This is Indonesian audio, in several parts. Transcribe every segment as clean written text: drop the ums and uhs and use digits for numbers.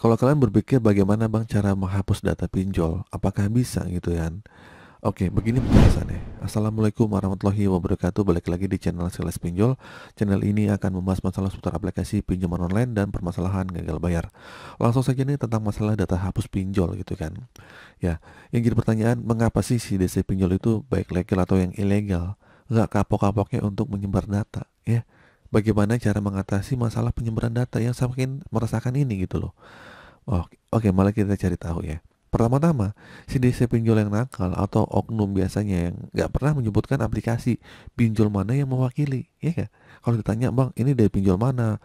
Kalau kalian berpikir bagaimana Bang cara menghapus data pinjol, apakah bisa gitu kan? Oke, begini penjelasannya. Assalamualaikum warahmatullahi wabarakatuh. Balik lagi di channel Sales Pinjol. Channel ini akan membahas masalah seputar aplikasi pinjaman online dan permasalahan gagal bayar. Langsung saja nih tentang masalah data hapus pinjol gitu kan. Ya, yang jadi pertanyaan, mengapa sih si DC pinjol itu baik legal atau yang ilegal? Nggak kapok-kapoknya untuk menyebar data, ya. Bagaimana cara mengatasi masalah penyebaran data yang semakin meresahkan ini gitu loh. Oke, malah kita cari tahu ya. Pertama-tama, si DC pinjol yang nakal atau oknum biasanya yang nggak pernah menyebutkan aplikasi pinjol mana yang mewakili, ya kan? Kalau ditanya, bang, ini dari pinjol mana,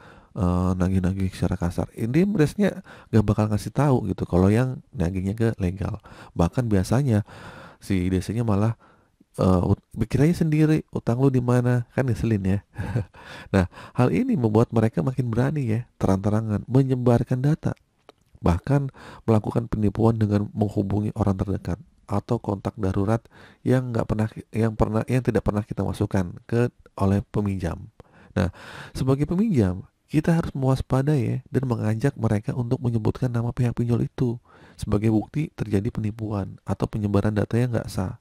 nagih-nagih secara kasar, ini biasanya nggak bakal ngasih tahu gitu. Kalau yang nagihnya ke legal, bahkan biasanya si DC-nya malah pikir aja sendiri utang lu di mana, kan ngeselin ya. Nah, hal ini membuat mereka makin berani ya, terang-terangan menyebarkan data, bahkan melakukan penipuan dengan menghubungi orang terdekat atau kontak darurat yang tidak pernah kita masukkan ke oleh peminjam. Nah, sebagai peminjam, kita harus mewaspadai ya dan mengajak mereka untuk menyebutkan nama pihak pinjol itu sebagai bukti terjadi penipuan atau penyebaran data yang nggak sah,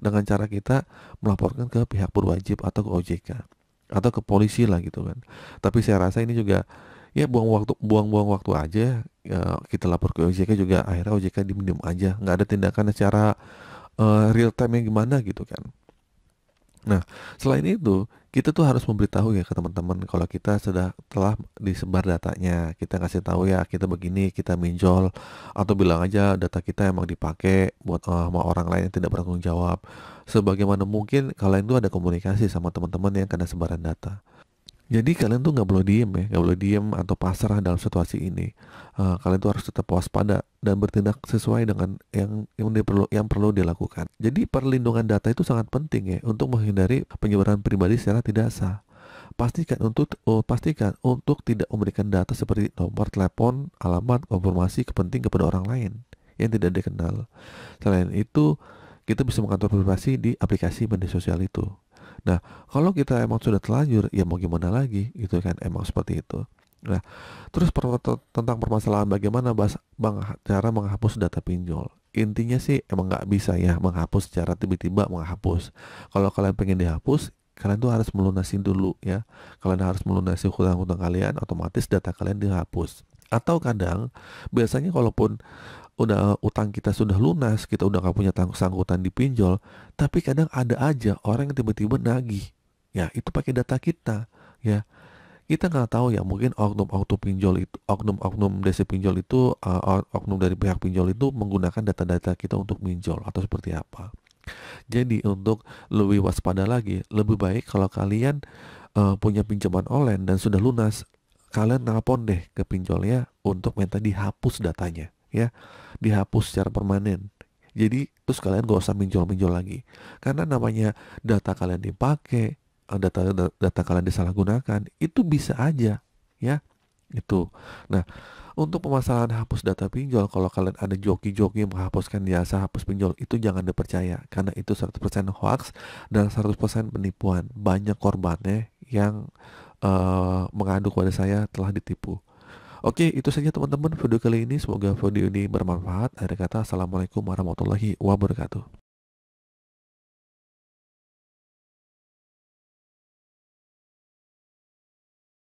dengan cara kita melaporkan ke pihak berwajib atau ke OJK atau ke polisi lah gitu kan. Tapi saya rasa ini juga ya buang-buang waktu aja. Ya, kita lapor ke OJK juga akhirnya OJK diem aja, nggak ada tindakan secara real time yang gimana gitu kan. Nah, selain itu, kita tuh harus memberitahu ya ke teman-teman kalau kita sudah telah disebar datanya. Kita kasih tahu ya, kita begini, kita minjol, atau bilang aja data kita emang dipakai buat sama orang lain yang tidak bertanggung jawab. Sebagaimana mungkin kalian tuh ada komunikasi sama teman-teman yang kena sebaran data. Jadi kalian tuh nggak boleh diem ya, nggak boleh diem atau pasrah dalam situasi ini. Kalian tuh harus tetap waspada dan bertindak sesuai dengan yang perlu dilakukan. Jadi perlindungan data itu sangat penting ya untuk menghindari penyebaran pribadi secara tidak sah. Pastikan untuk tidak memberikan data seperti nomor telepon, alamat, konfirmasi penting kepada orang lain yang tidak dikenal. Selain itu, kita bisa mengatur privasi di aplikasi media sosial itu. Nah, kalau kita emang sudah terlanjur, ya mau gimana lagi, gitu kan, emang seperti itu. Nah, terus tentang permasalahan bagaimana cara menghapus data pinjol. Intinya sih emang nggak bisa ya menghapus secara tiba-tiba menghapus. Kalau kalian pengen dihapus, kalian tuh harus melunasi dulu ya. Kalian harus melunasi hutang-hutang kalian, otomatis data kalian dihapus. Atau kadang, biasanya kalaupun udah utang kita sudah lunas, kita udah gak punya sangkutan di pinjol, tapi kadang ada aja orang yang tiba-tiba nagih. Ya, itu pakai data kita. Ya, kita nggak tahu ya, mungkin oknum-oknum pinjol itu, oknum-oknum desa pinjol itu, oknum dari pihak pinjol itu menggunakan data-data kita untuk pinjol atau seperti apa. Jadi untuk lebih waspada lagi, lebih baik kalau kalian punya pinjaman online dan sudah lunas, kalian nelpon deh ke pinjolnya untuk minta dihapus datanya, ya, dihapus secara permanen. Jadi terus kalian gak usah minjol-minjol lagi, karena namanya data kalian dipakai, data kalian disalahgunakan, itu bisa aja, ya, itu. Nah, untuk permasalahan hapus data pinjol, kalau kalian ada joki-joki menghapuskan jasa hapus pinjol, itu jangan dipercaya, karena itu 100% hoax dan 100% penipuan. Banyak korbannya yang mengadu kepada saya telah ditipu. Oke, itu saja teman-teman video kali ini. Semoga video ini bermanfaat. Akhir kata, Assalamualaikum warahmatullahi wabarakatuh.